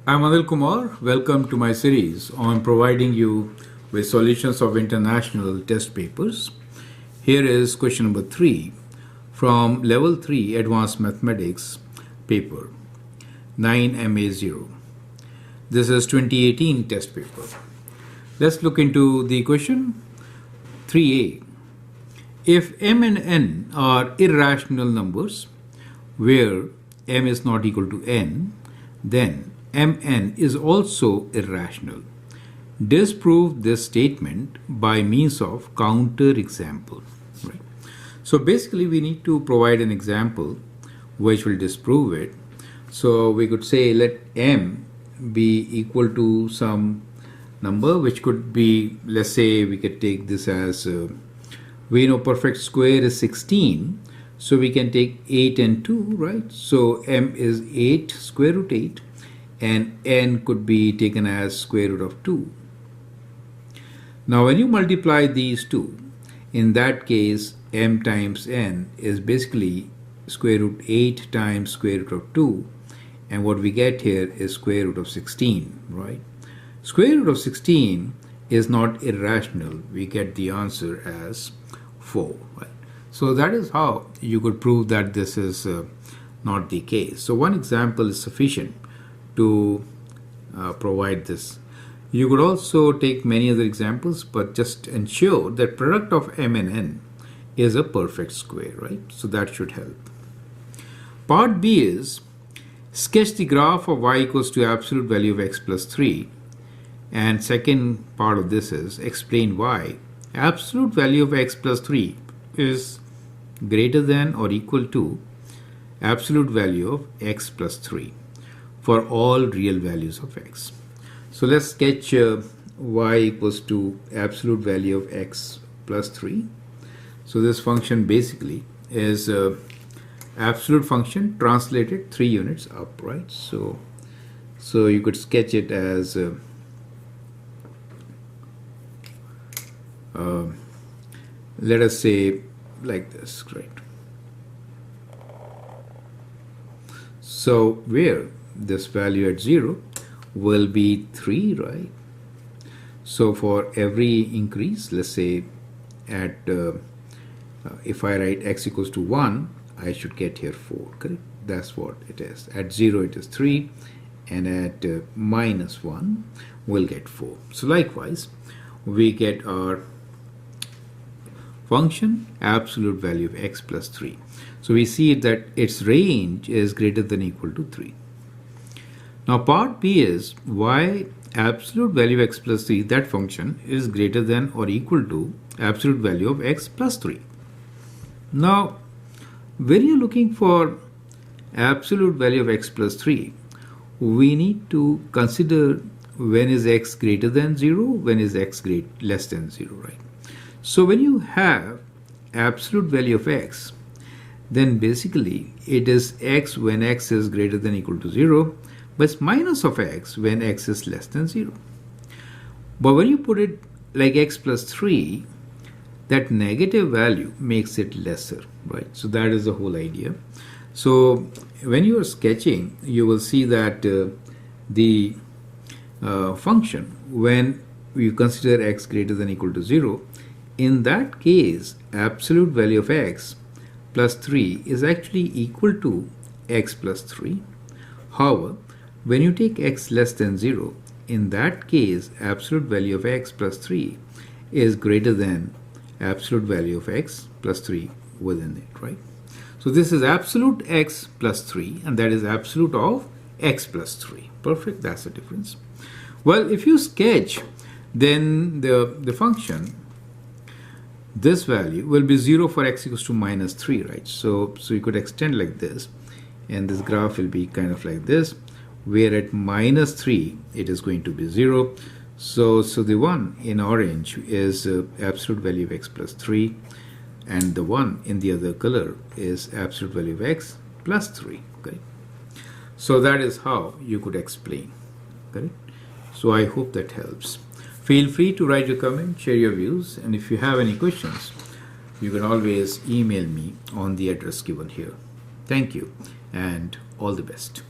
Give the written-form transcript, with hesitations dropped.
I'm Kumar. Welcome to my series on providing you with solutions of international test papers. Here is question number 3 from Level 3 Advanced Mathematics paper 9MA0. This is 2018 test paper. Let's look into the question. 3A. If m and n are irrational numbers where m is not equal to n, then mn is also irrational. Disprove this statement by means of counter example. Right. So basically we need to provide an example which will disprove it. So we could say let m be equal to some number which could be, let's say we could take this as we know perfect square is 16, so we can take 8 and 2, right? So m is 8 square root 8 and n could be taken as square root of 2. Now when you multiply these two, in that case m times n is basically square root 8 times square root of 2, and what we get here is square root of 16, right? Square root of 16 is not irrational. We get the answer as 4, right? So that is how you could prove that this is not the case. So one example is sufficient to provide this. You could also take many other examples, but just ensure that product of m and n is a perfect square, right? So that should help. Part B is sketch the graph of y equals to absolute value of x plus 3. And second part of this is explain why absolute value of x plus 3 is greater than or equal to absolute value of x plus 3 for all real values of x. So let's sketch y equals to absolute value of x plus 3. So this function basically is absolute function translated 3 units up, right? So you could sketch it as let us say like this, right? So where this value at 0 will be 3, right? So for every increase, let's say at if I write x equals to 1, I should get here 4, correct? That's what it is. At 0 it is 3, and at minus 1 we'll get 4. So likewise we get our function absolute value of x plus 3. So we see that its range is greater than or equal to 3. Now part B is why absolute value of x plus 3, that function is greater than or equal to absolute value of x plus 3. Now when you're looking for absolute value of x plus 3, we need to consider when is x greater than 0, when is x less than 0, right? So when you have absolute value of x, then basically it is x when x is greater than or equal to 0, but it's minus of x when x is less than 0. But when you put it like x plus 3, that negative value makes it lesser, right? So that is the whole idea. So when you are sketching, you will see that the function, when you consider x greater than or equal to 0, in that case absolute value of x plus 3 is actually equal to x plus 3. However, when you take x less than 0, in that case absolute value of x plus 3 is greater than absolute value of x plus 3 within it, right? So this is absolute x plus 3, and that is absolute of x plus 3. Perfect, that's the difference. Well, if you sketch, then the function, this value will be 0 for x equals to minus 3, right? So you could extend like this, and this graph will be kind of like this, where at minus 3 it is going to be 0. So the one in orange is absolute value of x plus 3, and the one in the other color is absolute value of x plus 3, okay? So that is how you could explain, correct? So I hope that helps. Feel free to write your comment, share your views, and if you have any questions, you can always email me on the address given here. Thank you and all the best.